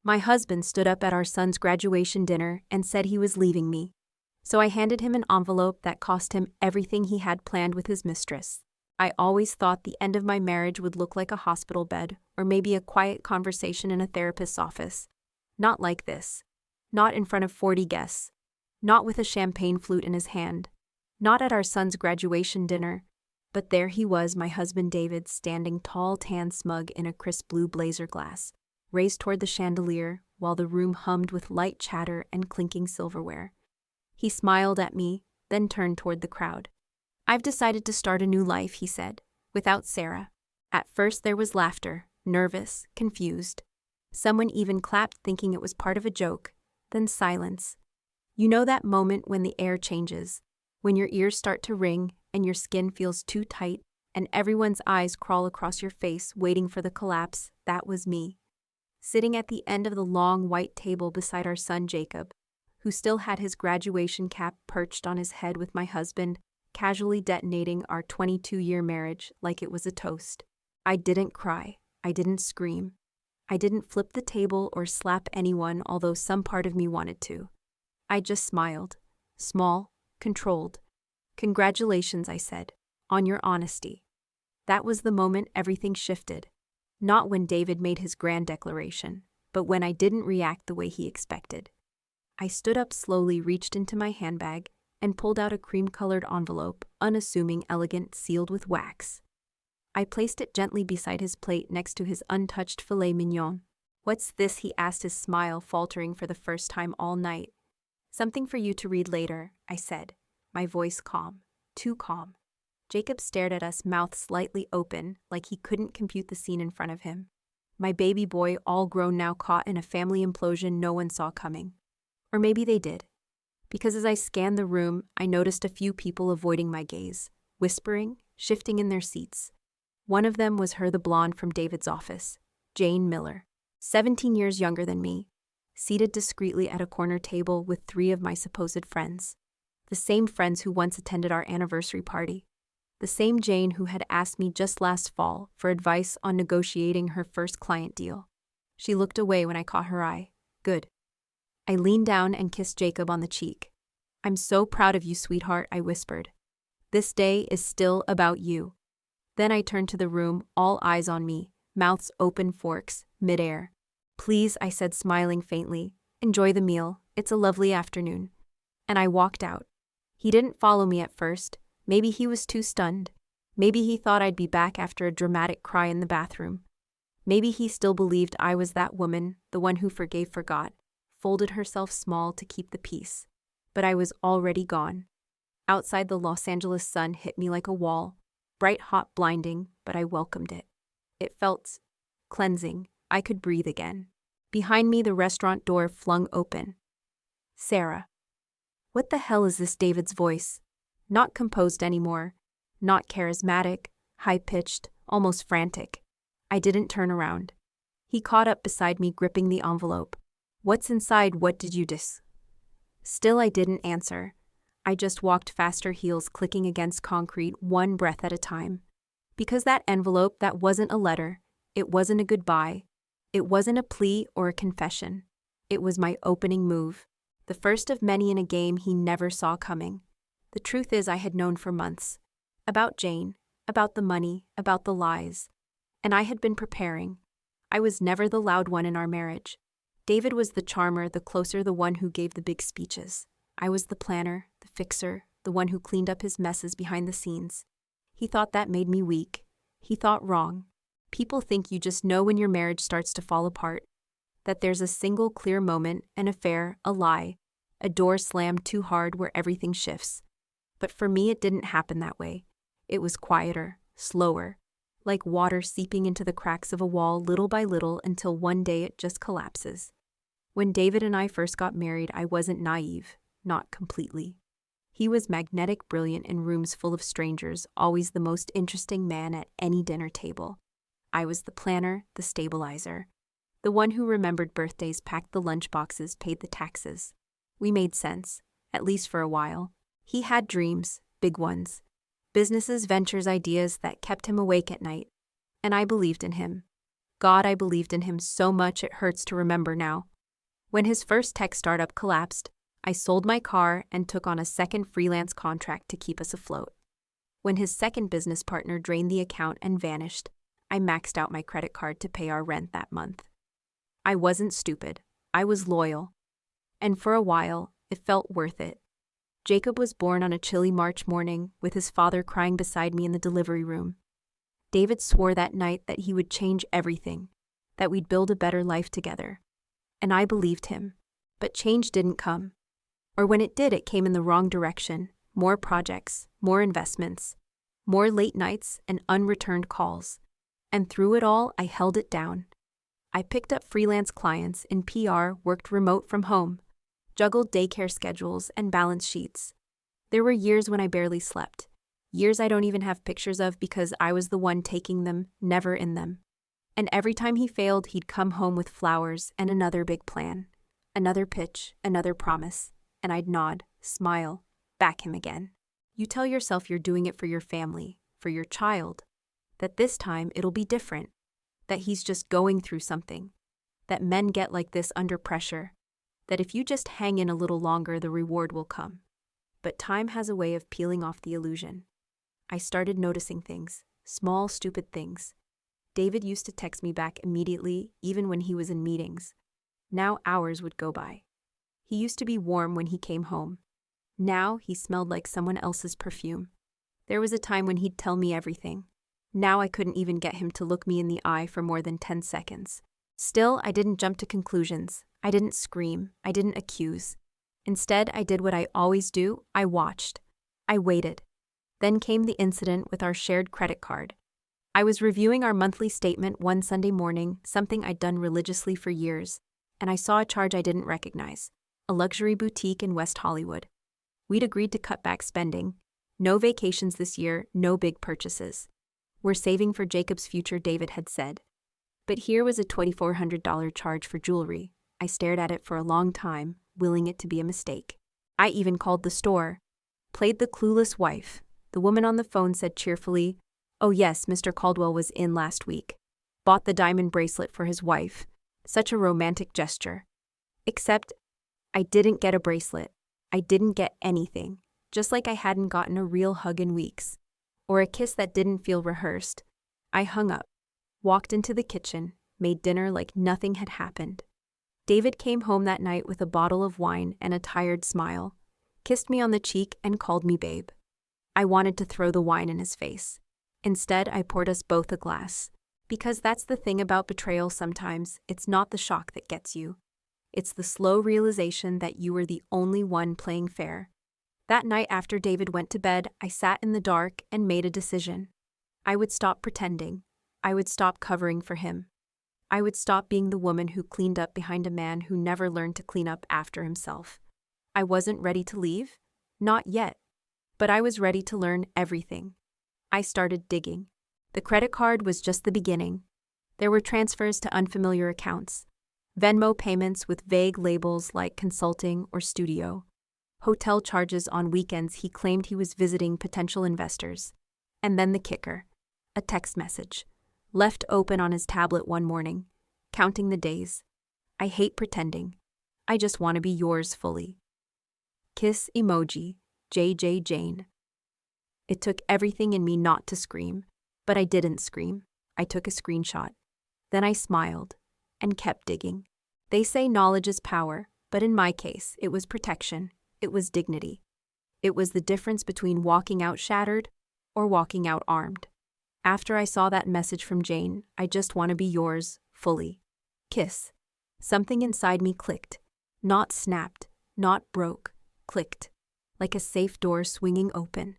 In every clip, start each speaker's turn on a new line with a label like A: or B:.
A: My husband stood up at our son's graduation dinner and said he was leaving me. So I handed him an envelope that cost him everything he had planned with his mistress. I always thought the end of my marriage would look like a hospital bed or maybe a quiet conversation in a therapist's office. Not like this. Not in front of 40 guests. Not with a champagne flute in his hand. Not at our son's graduation dinner. But there he was, my husband David, standing tall, tan, smug in a crisp blue blazer glass, raised toward the chandelier while the room hummed with light chatter and clinking silverware. He smiled at me, then turned toward the crowd. "I've decided to start a new life," he said, "without Sarah." At first there was laughter, nervous, confused. Someone even clapped thinking it was part of a joke, then silence. You know that moment when the air changes, when your ears start to ring and your skin feels too tight and everyone's eyes crawl across your face waiting for the collapse? That was me. Sitting at the end of the long white table beside our son Jacob, who still had his graduation cap perched on his head, with my husband casually detonating our 22-year marriage like it was a toast. I didn't cry. I didn't scream. I didn't flip the table or slap anyone, although some part of me wanted to. I just smiled. Small, controlled. "Congratulations," I said, "on your honesty." That was the moment everything shifted. Not when David made his grand declaration, but when I didn't react the way he expected. I stood up slowly, reached into my handbag, and pulled out a cream-colored envelope, unassuming, elegant, sealed with wax. I placed it gently beside his plate next to his untouched filet mignon. "What's this?" he asked, his smile faltering for the first time all night. "Something for you to read later," I said, my voice calm, too calm. Jacob stared at us, mouth slightly open, like he couldn't compute the scene in front of him. My baby boy, all grown now, caught in a family implosion no one saw coming. Or maybe they did. Because as I scanned the room, I noticed a few people avoiding my gaze, whispering, shifting in their seats. One of them was her, the blonde from David's office, Jane Miller, 17 years younger than me, seated discreetly at a corner table with 3 of my supposed friends. The same friends who once attended our anniversary party. The same Jane who had asked me just last fall for advice on negotiating her first client deal. She looked away when I caught her eye. Good. I leaned down and kissed Jacob on the cheek. "I'm so proud of you, sweetheart," I whispered. "This day is still about you." Then I turned to the room, all eyes on me, mouths open, forks, midair. "Please," I said, smiling faintly, "enjoy the meal. It's a lovely afternoon." And I walked out. He didn't follow me at first. Maybe he was too stunned. Maybe he thought I'd be back after a dramatic cry in the bathroom. Maybe he still believed I was that woman, the one who forgot, folded herself small to keep the peace. But I was already gone. Outside, the Los Angeles sun hit me like a wall, bright, hot, blinding, but I welcomed it. It felt cleansing. I could breathe again. Behind me, the restaurant door flung open. "Sarah." What the hell is this? David's voice. Not composed anymore. Not charismatic, high-pitched, almost frantic. I didn't turn around. He caught up beside me, gripping the envelope. "What's inside? What did you dis?" Still I didn't answer. I just walked faster, heels clicking against concrete, one breath at a time. Because that envelope, that wasn't a letter. It wasn't a goodbye. It wasn't a plea or a confession. It was my opening move. The first of many in a game he never saw coming. The truth is, I had known for months. About Jane, about the money, about the lies. And I had been preparing. I was never the loud one in our marriage. David was the charmer, the closer, the one who gave the big speeches. I was the planner, the fixer, the one who cleaned up his messes behind the scenes. He thought that made me weak. He thought wrong. People think you just know when your marriage starts to fall apart. That there's a single clear moment, an affair, a lie, a door slammed too hard where everything shifts. But for me, it didn't happen that way. It was quieter, slower, like water seeping into the cracks of a wall little by little until one day it just collapses. When David and I first got married, I wasn't naive, not completely. He was magnetic, brilliant in rooms full of strangers, always the most interesting man at any dinner table. I was the planner, the stabilizer, the one who remembered birthdays, packed the lunchboxes, paid the taxes. We made sense, at least for a while. He had dreams, big ones. Businesses, ventures, ideas that kept him awake at night. And I believed in him. God, I believed in him so much it hurts to remember now. When his first tech startup collapsed, I sold my car and took on a second freelance contract to keep us afloat. When his second business partner drained the account and vanished, I maxed out my credit card to pay our rent that month. I wasn't stupid. I was loyal. And for a while, it felt worth it. Jacob was born on a chilly March morning, with his father crying beside me in the delivery room. David swore that night that he would change everything, that we'd build a better life together. And I believed him. But change didn't come. Or when it did, it came in the wrong direction. More projects, more investments, more late nights and unreturned calls. And through it all, I held it down. I picked up freelance clients in PR, worked remote from home, juggled daycare schedules and balance sheets. There were years when I barely slept. Years I don't even have pictures of because I was the one taking them, never in them. And every time he failed, he'd come home with flowers and another big plan. Another pitch, another promise. And I'd nod, smile, back him again. You tell yourself you're doing it for your family, for your child, that this time it'll be different, that he's just going through something, that men get like this under pressure, that if you just hang in a little longer, the reward will come. But time has a way of peeling off the illusion. I started noticing things, small, stupid things. David used to text me back immediately, even when he was in meetings. Now hours would go by. He used to be warm when he came home. Now he smelled like someone else's perfume. There was a time when he'd tell me everything. Now I couldn't even get him to look me in the eye for more than 10 seconds. Still, I didn't jump to conclusions. I didn't scream. I didn't accuse. Instead, I did what I always do. I watched. I waited. Then came the incident with our shared credit card. I was reviewing our monthly statement one Sunday morning, something I'd done religiously for years, and I saw a charge I didn't recognize. A luxury boutique in West Hollywood. We'd agreed to cut back spending. No vacations this year, no big purchases. We're saving for Jacob's future, David had said. But here was a $2,400 charge for jewelry. I stared at it for a long time, willing it to be a mistake. I even called the store. Played the clueless wife. The woman on the phone said cheerfully, "Oh yes, Mr. Caldwell was in last week. Bought the diamond bracelet for his wife. Such a romantic gesture." Except, I didn't get a bracelet. I didn't get anything. Just like I hadn't gotten a real hug in weeks. Or a kiss that didn't feel rehearsed. I hung up. Walked into the kitchen. Made dinner like nothing had happened. David came home that night with a bottle of wine and a tired smile. Kissed me on the cheek and called me babe. I wanted to throw the wine in his face. Instead, I poured us both a glass. Because that's the thing about betrayal sometimes, it's not the shock that gets you. It's the slow realization that you were the only one playing fair. That night after David went to bed, I sat in the dark and made a decision. I would stop pretending. I would stop covering for him. I would stop being the woman who cleaned up behind a man who never learned to clean up after himself. I wasn't ready to leave. Not yet. But I was ready to learn everything. I started digging. The credit card was just the beginning. There were transfers to unfamiliar accounts. Venmo payments with vague labels like consulting or studio. Hotel charges on weekends he claimed he was visiting potential investors. And then the kicker. A text message. Left open on his tablet one morning. Counting the days. I hate pretending. I just want to be yours fully. Kiss emoji. JJ Jane. It took everything in me not to scream, but I didn't scream. I took a screenshot. Then I smiled and kept digging. They say knowledge is power, but in my case, it was protection. It was dignity. It was the difference between walking out shattered or walking out armed. After I saw that message from Jane, I just want to be yours, fully. Kiss. Something inside me clicked. Not snapped, not broke, clicked. Like a safe door swinging open.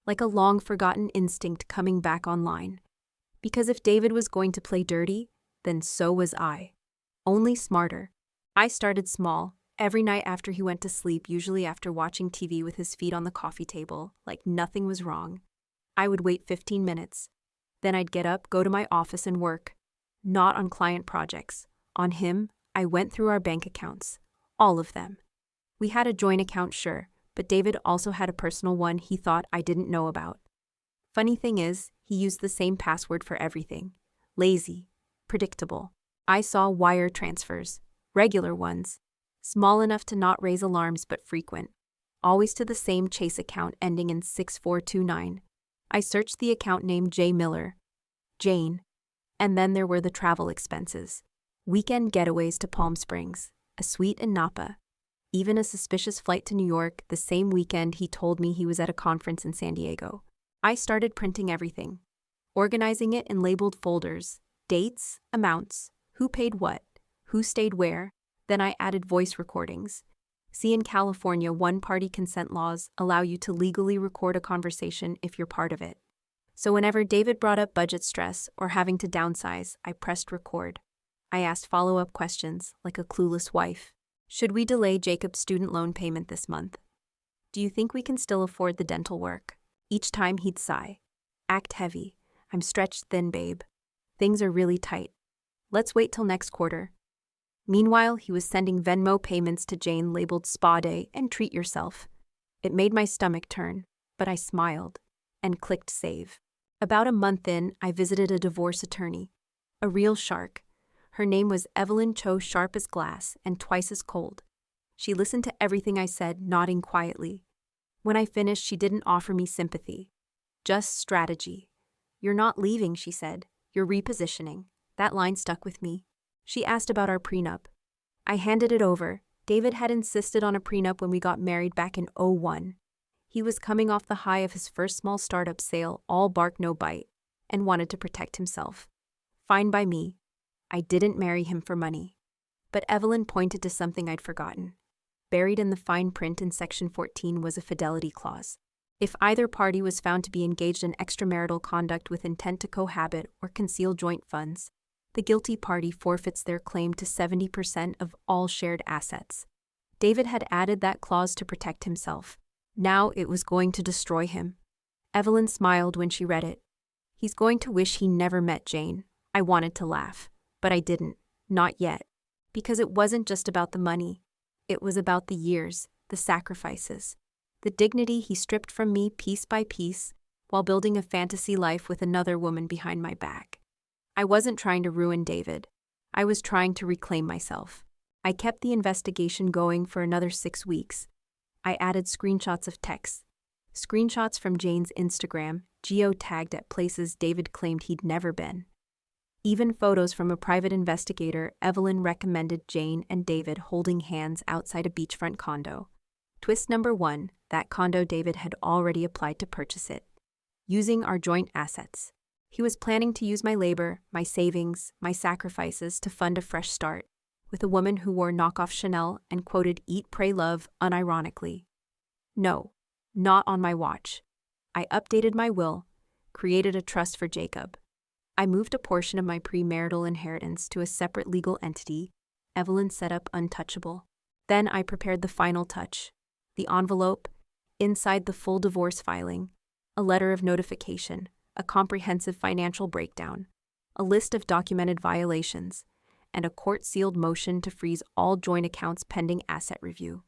A: Like a long-forgotten instinct coming back online. Because if David was going to play dirty, then so was I. Only smarter. I started small, every night after he went to sleep, usually after watching TV with his feet on the coffee table, like nothing was wrong. I would wait 15 minutes. Then I'd get up, go to my office and work. Not on client projects. On him, I went through our bank accounts. All of them. We had a joint account, sure, but David also had a personal one he thought I didn't know about. Funny thing is, he used the same password for everything. Lazy. predictable. I saw wire transfers, regular ones, small enough to not raise alarms but frequent, always to the same Chase account ending in 6429. I searched the account name J. Miller, Jane, and then there were the travel expenses. Weekend getaways to Palm Springs, a suite in Napa, even a suspicious flight to New York the same weekend he told me he was at a conference in San Diego. I started printing everything, organizing it in labeled folders, dates, amounts, who paid what, who stayed where. Then I added voice recordings. See, in California, one-party consent laws allow you to legally record a conversation if you're part of it. So whenever David brought up budget stress or having to downsize, I pressed record. I asked follow-up questions like a clueless wife. Should we delay Jacob's student loan payment this month? Do you think we can still afford the dental work? Each time he'd sigh. Act heavy. I'm stretched thin, babe. Things are really tight. Let's wait till next quarter. Meanwhile, he was sending Venmo payments to Jane labeled Spa Day and Treat Yourself. It made my stomach turn, but I smiled and clicked save. About a month in, I visited a divorce attorney, a real shark. Her name was Evelyn Cho, sharp as glass and twice as cold. She listened to everything I said, nodding quietly. When I finished, she didn't offer me sympathy, just strategy. You're not leaving, she said. You're repositioning. That line stuck with me. She asked about our prenup. I handed it over. David had insisted on a prenup when we got married back in 2001. He was coming off the high of his first small startup sale, all bark no bite, and wanted to protect himself. Fine by me. I didn't marry him for money. But Evelyn pointed to something I'd forgotten. Buried in the fine print in Section 14 was a fidelity clause. If either party was found to be engaged in extramarital conduct with intent to cohabit or conceal joint funds, the guilty party forfeits their claim to 70% of all shared assets. David had added that clause to protect himself. Now it was going to destroy him. Evelyn smiled when she read it. He's going to wish he never met Jane. I wanted to laugh, but I didn't. Not yet. Because it wasn't just about the money. It was about the years, the sacrifices, the dignity he stripped from me piece by piece while building a fantasy life with another woman behind my back. I wasn't trying to ruin David. I was trying to reclaim myself. I kept the investigation going for another 6 weeks. I added screenshots of texts, screenshots from Jane's Instagram, geo-tagged at places David claimed he'd never been. Even photos from a private investigator. Evelyn recommended Jane and David holding hands outside a beachfront condo. Twist number 1, that condo David had already applied to purchase it, using our joint assets. He was planning to use my labor, my savings, my sacrifices to fund a fresh start, with a woman who wore knockoff Chanel and quoted Eat, Pray, Love unironically. No, not on my watch. I updated my will, created a trust for Jacob. I moved a portion of my premarital inheritance to a separate legal entity. Evelyn set up untouchable. Then I prepared the final touch, the envelope, inside the full divorce filing, a letter of notification, a comprehensive financial breakdown, a list of documented violations, and a court-sealed motion to freeze all joint accounts pending asset review.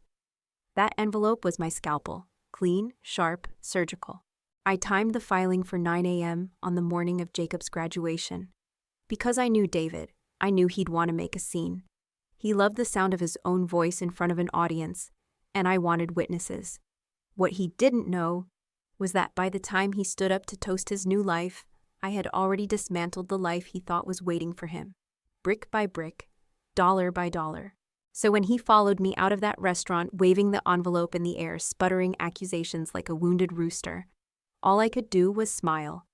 A: That envelope was my scalpel, clean, sharp, surgical. I timed the filing for 9 a.m. on the morning of Jacob's graduation. Because I knew David, I knew he'd want to make a scene. He loved the sound of his own voice in front of an audience, and I wanted witnesses. What he didn't know was that by the time he stood up to toast his new life, I had already dismantled the life he thought was waiting for him, brick by brick, dollar by dollar. So when he followed me out of that restaurant, waving the envelope in the air, sputtering accusations like a wounded rooster, all I could do was smile.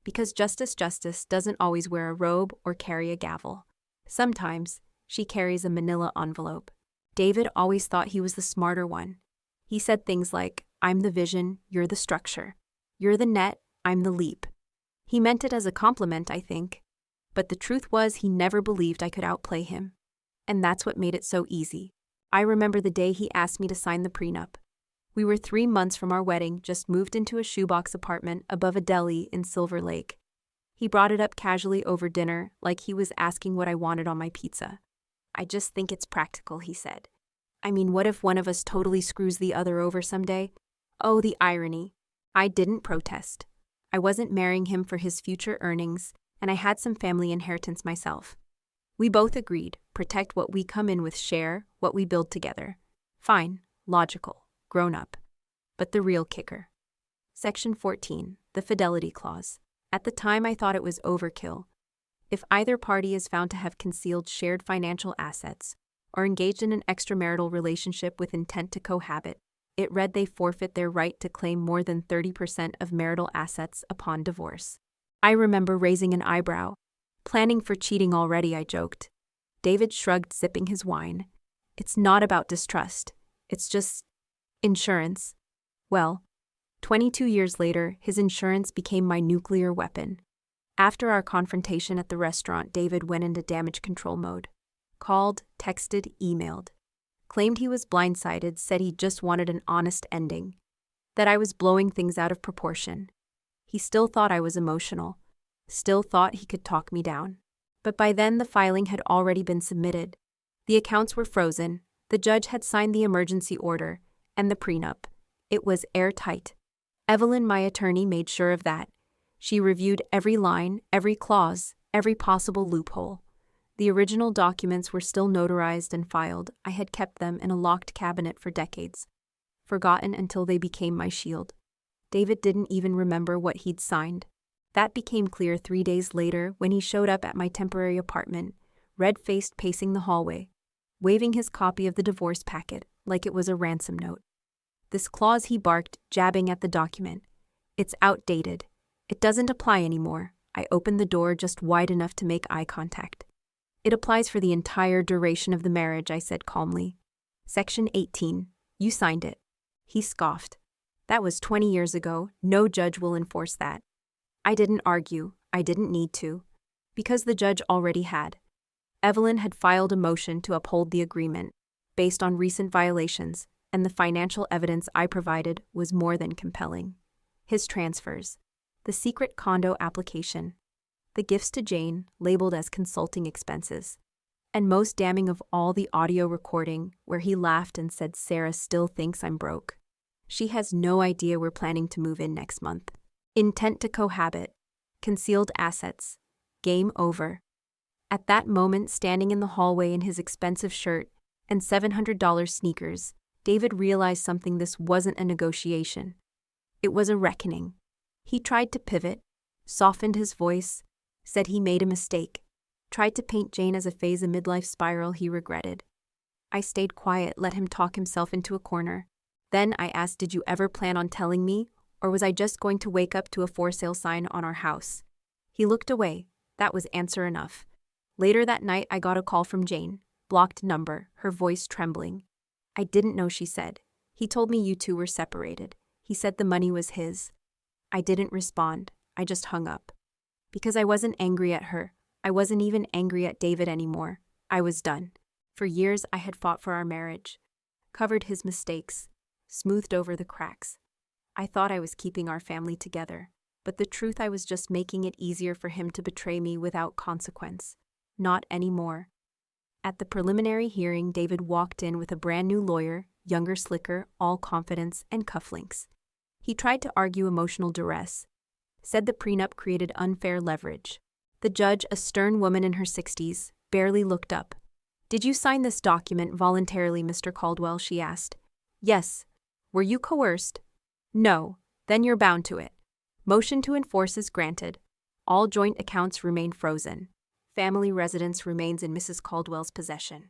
A: Because Justice doesn't always wear a robe or carry a gavel. Sometimes, she carries a manila envelope. David always thought he was the smarter one. He said things like, I'm the vision, you're the structure. You're the net, I'm the leap. He meant it as a compliment, I think. But the truth was he never believed I could outplay him. And that's what made it so easy. I remember the day he asked me to sign the prenup. We were 3 months from our wedding, just moved into a shoebox apartment above a deli in Silver Lake. He brought it up casually over dinner, like he was asking what I wanted on my pizza. I just think it's practical, he said. I mean, what if one of us totally screws the other over someday? Oh, the irony. I didn't protest. I wasn't marrying him for his future earnings, and I had some family inheritance myself. We both agreed, protect what we come in with, share what we build together. Fine, logical, grown up. But the real kicker. Section 14, the fidelity clause. At the time I thought it was overkill. If either party is found to have concealed shared financial assets or engaged in an extramarital relationship with intent to cohabit, it read they forfeit their right to claim more than 30% of marital assets upon divorce. I remember raising an eyebrow. Planning for cheating already, I joked. David shrugged, sipping his wine. It's not about distrust. It's just insurance. Well, 22 years later, his insurance became my nuclear weapon. After our confrontation at the restaurant, David went into damage control mode. Called, texted, emailed. Claimed he was blindsided, said he just wanted an honest ending. That I was blowing things out of proportion. He still thought I was emotional. Still thought he could talk me down. But by then the filing had already been submitted. The accounts were frozen, the judge had signed the emergency order, and the prenup. It was airtight. Evelyn, my attorney, made sure of that. She reviewed every line, every clause, every possible loophole. The original documents were still notarized and filed. I had kept them in a locked cabinet for decades. Forgotten until they became my shield. David didn't even remember what he'd signed. That became clear 3 days later when he showed up at my temporary apartment, red-faced, pacing the hallway, waving his copy of the divorce packet like it was a ransom note. This clause, he barked, jabbing at the document. It's outdated. It doesn't apply anymore. I opened the door just wide enough to make eye contact. It applies for the entire duration of the marriage, I said calmly. Section 18. You signed it. He scoffed. That was 20 years ago. No judge will enforce that. I didn't argue. I didn't need to. Because the judge already had. Evelyn had filed a motion to uphold the agreement, based on recent violations, and the financial evidence I provided was more than compelling. His transfers. The secret condo application. The gifts to Jane, labeled as consulting expenses. And most damning of all, the audio recording where he laughed and said Sarah still thinks I'm broke. She has no idea we're planning to move in next month. Intent to cohabit. Concealed assets. Game over. At that moment, standing in the hallway in his expensive shirt and $700 sneakers, David realized something. This wasn't a negotiation. It was a reckoning. He tried to pivot, softened his voice, said he made a mistake, tried to paint Jane as a phase, a midlife spiral he regretted. I stayed quiet, let him talk himself into a corner. Then I asked, did you ever plan on telling me, or was I just going to wake up to a for sale sign on our house? He looked away. That was answer enough. Later that night, I got a call from Jane, blocked number, her voice trembling. I didn't know, she said. He told me you two were separated. He said the money was his. I didn't respond. I just hung up. Because I wasn't angry at her. I wasn't even angry at David anymore. I was done. For years, I had fought for our marriage, covered his mistakes, smoothed over the cracks. I thought I was keeping our family together, but the truth, I was just making it easier for him to betray me without consequence. Not anymore. At the preliminary hearing, David walked in with a brand new lawyer, younger, slicker, all confidence and cufflinks. He tried to argue emotional duress, said the prenup created unfair leverage. The judge, a stern woman in her 60s, barely looked up. Did you sign this document voluntarily, Mr. Caldwell? She asked. Yes. Were you coerced? No. Then you're bound to it. Motion to enforce is granted. All joint accounts remain frozen. Family residence remains in Mrs. Caldwell's possession.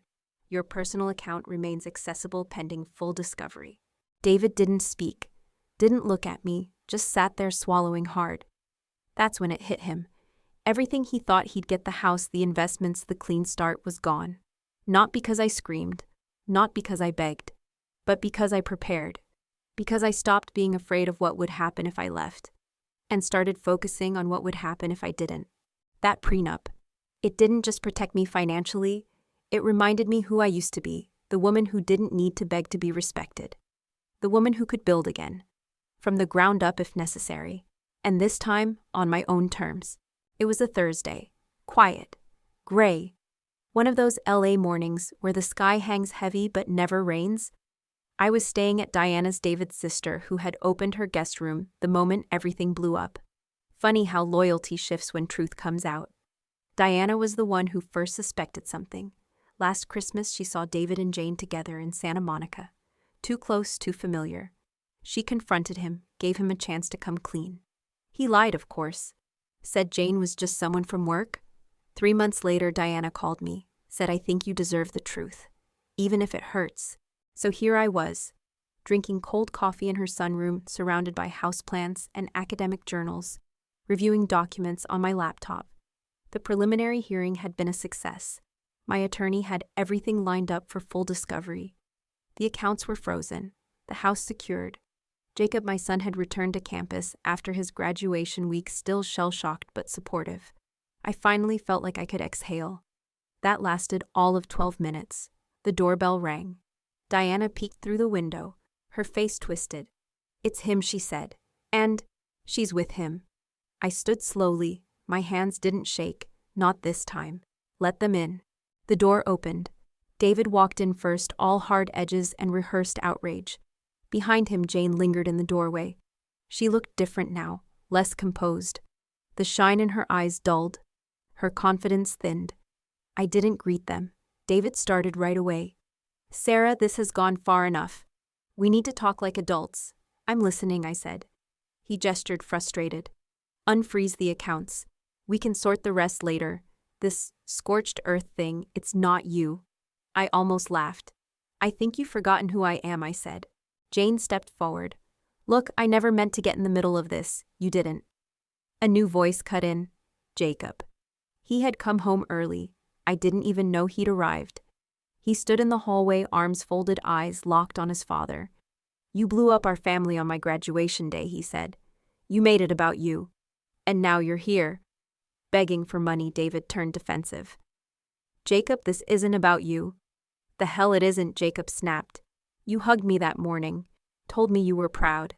A: Your personal account remains accessible pending full discovery. David didn't speak, didn't look at me, just sat there swallowing hard. That's when it hit him. Everything he thought he'd get, the house, the investments, the clean start, was gone. Not because I screamed, not because I begged, but because I prepared. Because I stopped being afraid of what would happen if I left, and started focusing on what would happen if I didn't. That prenup. It didn't just protect me financially, it reminded me who I used to be, the woman who didn't need to beg to be respected. The woman who could build again, from the ground up if necessary, and this time on my own terms. It was a Thursday, quiet, gray, one of those LA mornings where the sky hangs heavy but never rains. I was staying at Diana's, David's sister, who had opened her guest room the moment everything blew up. Funny how loyalty shifts when truth comes out. Diana was the one who first suspected something. Last Christmas, she saw David and Jane together in Santa Monica. Too close, too familiar. She confronted him, gave him a chance to come clean. He lied, of course. Said Jane was just someone from work. 3 months later, Diana called me, said, "I think you deserve the truth, even if it hurts." So here I was, drinking cold coffee in her sunroom, surrounded by houseplants and academic journals, reviewing documents on my laptop. The preliminary hearing had been a success. My attorney had everything lined up for full discovery. The accounts were frozen, the house secured. Jacob, my son, had returned to campus after his graduation week, still shell-shocked but supportive. I finally felt like I could exhale. That lasted all of 12 minutes. The doorbell rang. Diana peeked through the window, her face twisted. "It's him," she said. "And she's with him." I stood slowly. My hands didn't shake. Not this time. Let them in. The door opened. David walked in first, all hard edges and rehearsed outrage. Behind him, Jane lingered in the doorway. She looked different now, less composed. The shine in her eyes dulled. Her confidence thinned. I didn't greet them. David started right away. "Sarah, this has gone far enough. We need to talk like adults." "I'm listening," I said. He gestured, frustrated. "Unfreeze the accounts. We can sort the rest later. This scorched earth thing, it's not you." I almost laughed. "I think you've forgotten who I am," I said. Jane stepped forward. "Look, I never meant to get in the middle of this. You didn't." A new voice cut in. Jacob. He had come home early. I didn't even know he'd arrived. He stood in the hallway, arms folded, eyes locked on his father. "You blew up our family on my graduation day," he said. "You made it about you. And now you're here." Begging for money, David turned defensive. "Jacob, this isn't about you." "The hell it isn't," Jacob snapped. "You hugged me that morning, told me you were proud.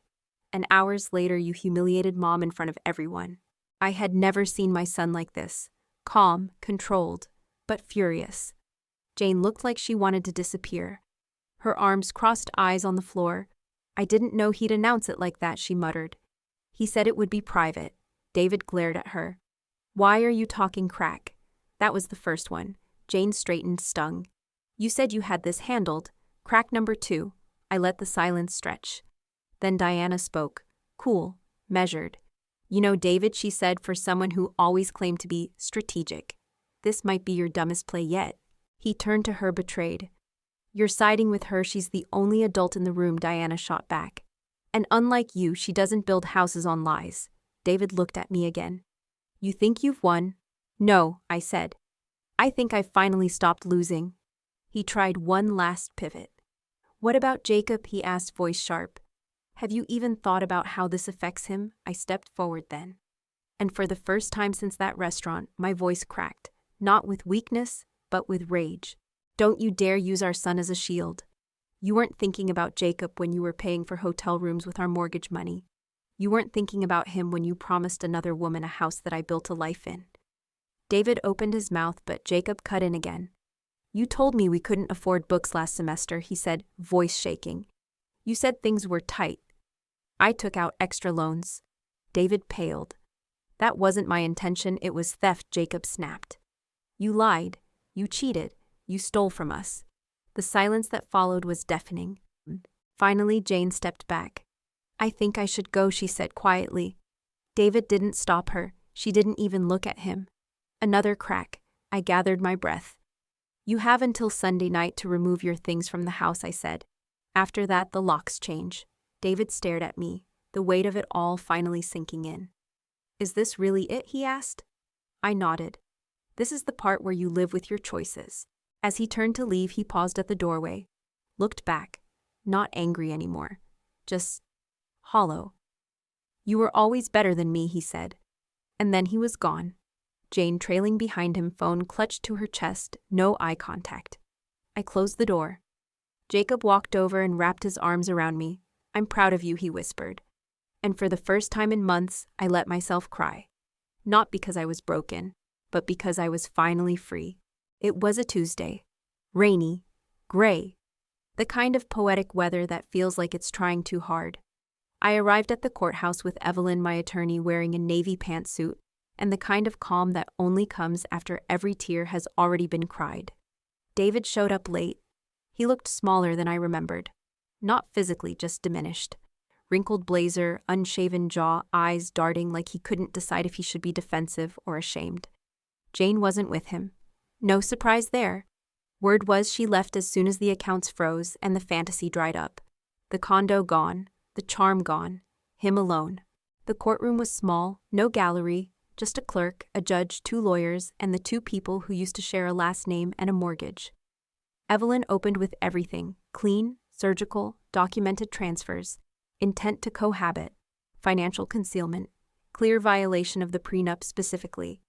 A: And hours later you humiliated Mom in front of everyone." I had never seen my son like this. Calm, controlled, but furious. Jane looked like she wanted to disappear. Her arms crossed, eyes on the floor. "I didn't know he'd announce it like that," she muttered. "He said it would be private." David glared at her. "Why are you talking crack?" That was the first one. Jane straightened, stung. "You said you had this handled. Crack number 2. I let the silence stretch. Then Diana spoke. Cool, measured. "You know, David," she said, "for someone who always claimed to be strategic, this might be your dumbest play yet." He turned to her, betrayed. "You're siding with her. She's the only adult in the room," Diana shot back. "And unlike you, she doesn't build houses on lies." David looked at me again. "You think you've won?" "No," I said. "I think I've finally stopped losing." He tried one last pivot. "What about Jacob?" he asked, voice sharp. "Have you even thought about how this affects him?" I stepped forward then. And for the first time since that restaurant, my voice cracked, not with weakness, but with rage. "Don't you dare use our son as a shield. You weren't thinking about Jacob when you were paying for hotel rooms with our mortgage money. You weren't thinking about him when you promised another woman a house that I built a life in." David opened his mouth, but Jacob cut in again. "You told me we couldn't afford books last semester," he said, voice shaking. "You said things were tight. I took out extra loans." David paled. "That wasn't my intention, it was theft," Jacob snapped. "You lied. You cheated. You stole from us." The silence that followed was deafening. Finally, Jane stepped back. "I think I should go," she said quietly. David didn't stop her. She didn't even look at him. Another crack. I gathered my breath. "You have until Sunday night to remove your things from the house," I said. "After that, the locks change." David stared at me, the weight of it all finally sinking in. "Is this really it?" he asked. I nodded. "This is the part where you live with your choices." As he turned to leave, he paused at the doorway, looked back, not angry anymore, just hollow. "You were always better than me," he said. And then he was gone. Jane trailing behind him, phone clutched to her chest, no eye contact. I closed the door. Jacob walked over and wrapped his arms around me. "I'm proud of you," he whispered. And for the first time in months, I let myself cry. Not because I was broken, but because I was finally free. It was a Tuesday. Rainy. Gray. The kind of poetic weather that feels like it's trying too hard. I arrived at the courthouse with Evelyn, my attorney, wearing a navy pantsuit, and the kind of calm that only comes after every tear has already been cried. David showed up late. He looked smaller than I remembered. Not physically, just diminished. Wrinkled blazer, unshaven jaw, eyes darting like he couldn't decide if he should be defensive or ashamed. Jane wasn't with him. No surprise there. Word was she left as soon as the accounts froze and the fantasy dried up. The condo gone, the charm gone, him alone. The courtroom was small, no gallery, just a clerk, a judge, 2 lawyers, and the 2 people who used to share a last name and a mortgage. Evelyn opened with everything: clean, surgical, documented transfers, intent to cohabit, financial concealment, clear violation of the prenup specifically.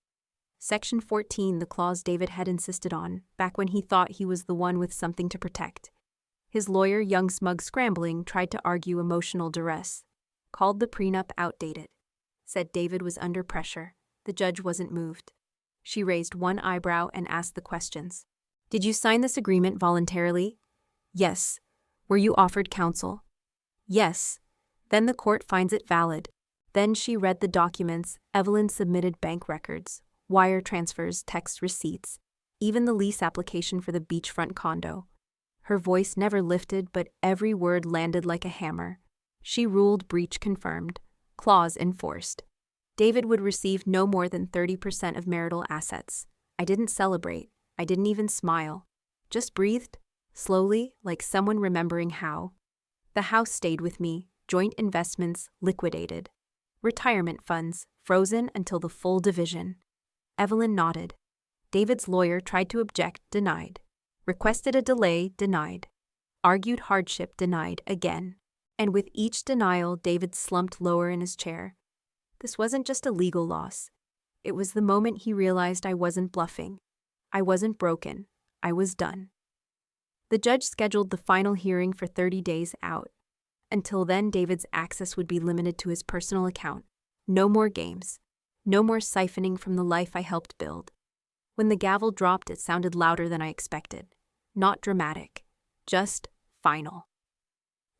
A: Section 14, the clause David had insisted on, back when he thought he was the one with something to protect. His lawyer, young smug scrambling, tried to argue emotional duress. Called the prenup outdated. Said David was under pressure. The judge wasn't moved. She raised one eyebrow and asked the questions. Did you sign this agreement voluntarily? Yes. Were you offered counsel? Yes. Then the court finds it valid. Then she read the documents. Evelyn submitted bank records, wire transfers, text receipts, even the lease application for the beachfront condo. Her voice never lifted, but every word landed like a hammer. She ruled breach confirmed, clause enforced. David would receive no more than 30% of marital assets. I didn't celebrate. I didn't even smile. Just breathed, slowly, like someone remembering how. The house stayed with me, joint investments liquidated. Retirement funds frozen until the full division. Evelyn nodded. David's lawyer tried to object, denied. Requested a delay, denied. Argued hardship, denied again. And with each denial, David slumped lower in his chair. This wasn't just a legal loss. It was the moment he realized I wasn't bluffing. I wasn't broken. I was done. The judge scheduled the final hearing for 30 days out. Until then, David's access would be limited to his personal account. No more games. No more siphoning from the life I helped build. When the gavel dropped, it sounded louder than I expected. Not dramatic. Just final.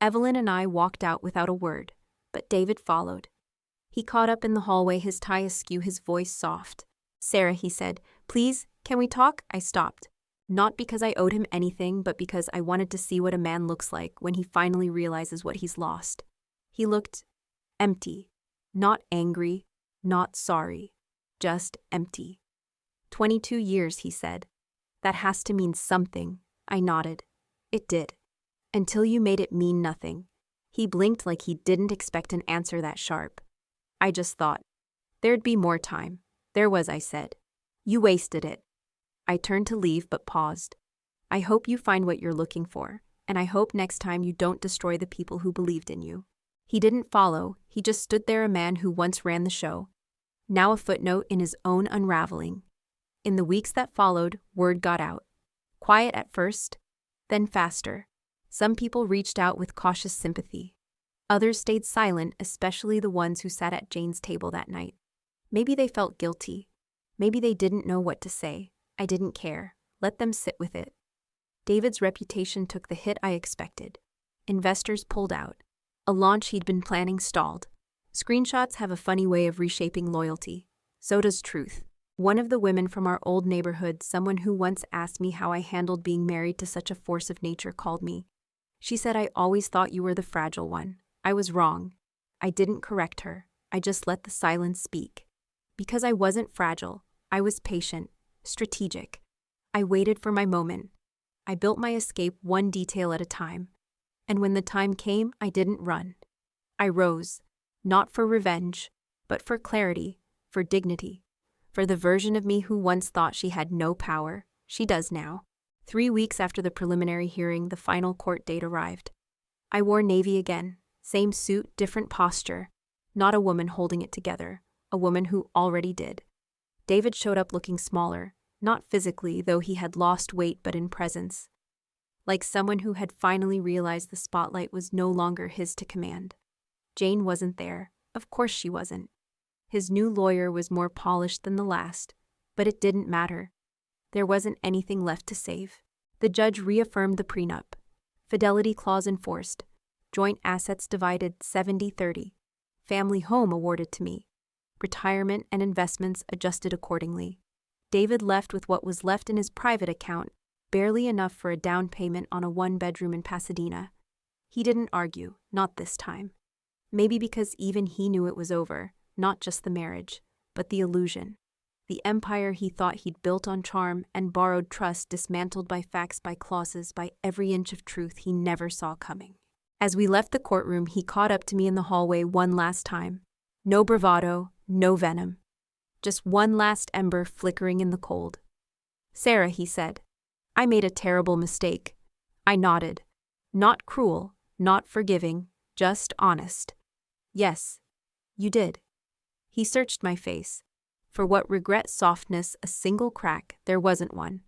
A: Evelyn and I walked out without a word, but David followed. He caught up in the hallway, his tie askew, his voice soft. Sarah, he said, please, can we talk? I stopped. Not because I owed him anything, but because I wanted to see what a man looks like when he finally realizes what he's lost. He looked empty. Not angry, not sorry. Just empty. 22 years, he said. That has to mean something. I nodded. It did. Until you made it mean nothing. He blinked like he didn't expect an answer that sharp. I just thought. There'd be more time. There was, I said. You wasted it. I turned to leave but paused. I hope you find what you're looking for, and I hope next time you don't destroy the people who believed in you. He didn't follow, he just stood there, a man who once ran the show. Now a footnote in his own unraveling. In the weeks that followed, word got out. Quiet at first, then faster. Some people reached out with cautious sympathy. Others stayed silent, especially the ones who sat at Jane's table that night. Maybe they felt guilty. Maybe they didn't know what to say. I didn't care. Let them sit with it. David's reputation took the hit I expected. Investors pulled out. A launch he'd been planning stalled. Screenshots have a funny way of reshaping loyalty. So does truth. One of the women from our old neighborhood, someone who once asked me how I handled being married to such a force of nature, called me. She said I always thought you were the fragile one. I was wrong. I didn't correct her. I just let the silence speak. Because I wasn't fragile. I was patient, strategic. I waited for my moment. I built my escape one detail at a time. And when the time came, I didn't run. I rose, not for revenge, but for clarity, for dignity, for the version of me who once thought she had no power. She does now. 3 weeks after the preliminary hearing, the final court date arrived. I wore navy again, same suit, different posture. Not a woman holding it together, a woman who already did. David showed up looking smaller, not physically, though he had lost weight, but in presence. Like someone who had finally realized the spotlight was no longer his to command. Jane wasn't there. Of course she wasn't. His new lawyer was more polished than the last, but it didn't matter. There wasn't anything left to save. The judge reaffirmed the prenup. Fidelity clause enforced. Joint assets divided 70-30. Family home awarded to me. retirement, and investments adjusted accordingly. David left with what was left in his private account, barely enough for a down payment on a one-bedroom in Pasadena. He didn't argue, not this time. Maybe because even he knew it was over, not just the marriage, but the illusion. The empire he thought he'd built on charm and borrowed trust dismantled by facts, by clauses, by every inch of truth he never saw coming. As we left the courtroom, he caught up to me in the hallway one last time. No bravado, no venom. Just one last ember flickering in the cold. "Sarah," he said, "I made a terrible mistake." I nodded. Not cruel, not forgiving, just honest. "Yes, you did." He searched my face. For what regret, softness, a single crack, there wasn't one.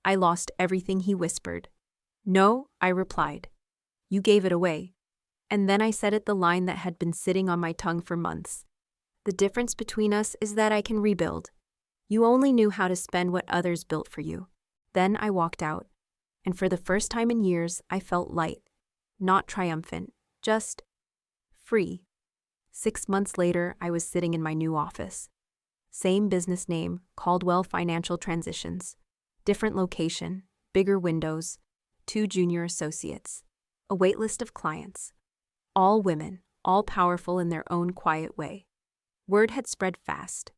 A: I lost everything, he whispered. "No," I replied. "You gave it away." And then I said it, the line that had been sitting on my tongue for months. "The difference between us is that I can rebuild. You only knew how to spend what others built for you." Then I walked out, and for the first time in years, I felt light. Not triumphant, just free. 6 months later, I was sitting in my new office. Same business name, Caldwell Financial Transitions. Different location, bigger windows, 2 junior associates. A waitlist of clients. All women, all powerful in their own quiet way. Word had spread fast.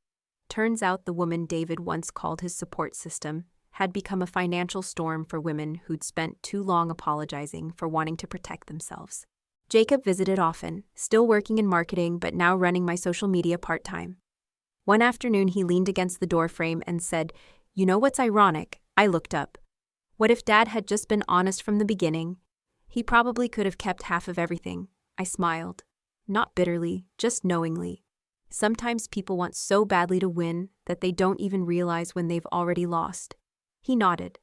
A: Turns out the woman David once called his support system had become a financial storm for women who'd spent too long apologizing for wanting to protect themselves. Jacob visited often, still working in marketing but now running my social media part-time. One afternoon he leaned against the doorframe and said, "You know what's ironic?" I looked up. What if Dad had just been honest from the beginning? He probably could have kept half of everything. I smiled. Not bitterly, just knowingly. Sometimes people want so badly to win that they don't even realize when they've already lost. He nodded,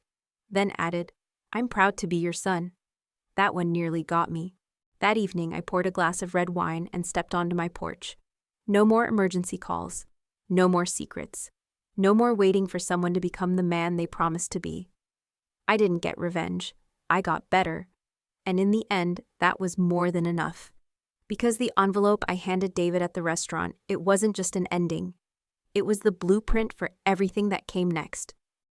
A: then added, "I'm proud to be your son." That one nearly got me. That evening I poured a glass of red wine and stepped onto my porch. No more emergency calls. No more secrets. No more waiting for someone to become the man they promised to be. I didn't get revenge. I got better. And in the end, that was more than enough. Because the envelope I handed David at the restaurant, it wasn't just an ending. It was the blueprint for everything that came next.